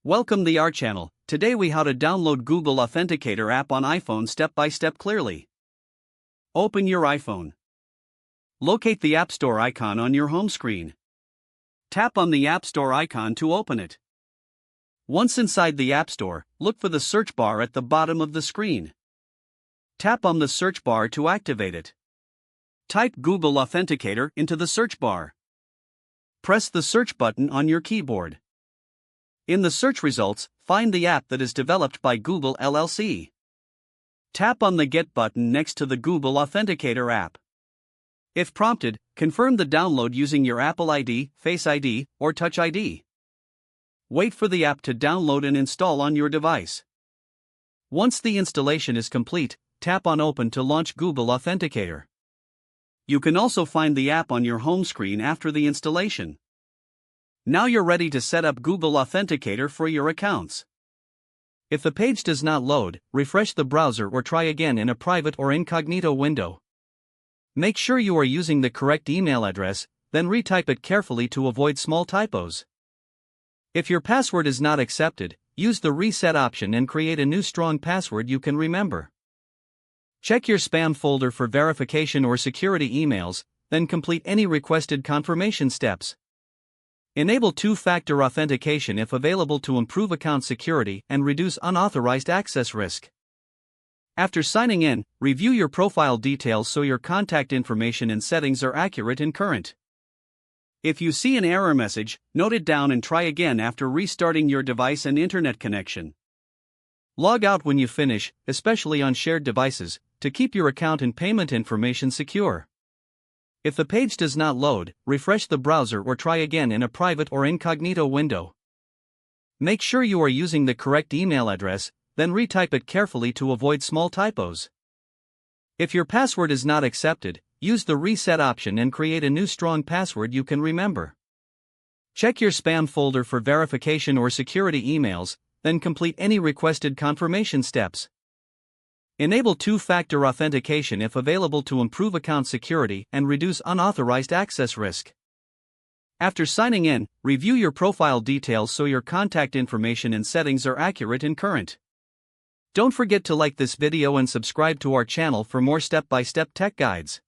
Welcome to our channel. Today we how to download Google Authenticator app on iPhone step by step clearly. Open your iPhone. Locate the App Store icon on your home screen. Tap on the App Store icon to open it. Once inside the App Store, look for the search bar at the bottom of the screen. Tap on the search bar to activate it. Type Google Authenticator into the search bar. Press the search button on your keyboard. In the search results, find the app that is developed by Google LLC. Tap on the Get button next to the Google Authenticator app. If prompted, confirm the download using your Apple ID, Face ID, or Touch ID. Wait for the app to download and install on your device. Once the installation is complete, tap on Open to launch Google Authenticator. You can also find the app on your home screen after the installation. Now you're ready to set up Google Authenticator for your accounts. If the page does not load, refresh the browser or try again in a private or incognito window. Make sure you are using the correct email address, then retype it carefully to avoid small typos. If your password is not accepted, use the reset option and create a new strong password you can remember. Check your spam folder for verification or security emails, then complete any requested confirmation steps. Enable two-factor authentication if available to improve account security and reduce unauthorized access risk. After signing in, review your profile details so your contact information and settings are accurate and current. If you see an error message, note it down and try again after restarting your device and internet connection. Log out when you finish, especially on shared devices, to keep your account and payment information secure. If the page does not load, refresh the browser or try again in a private or incognito window. Make sure you are using the correct email address, then retype it carefully to avoid small typos. If your password is not accepted, use the reset option and create a new strong password you can remember. Check your spam folder for verification or security emails, then complete any requested confirmation steps. Enable two-factor authentication if available to improve account security and reduce unauthorized access risk. After signing in, review your profile details so your contact information and settings are accurate and current. Don't forget to like this video and subscribe to our channel for more step-by-step tech guides.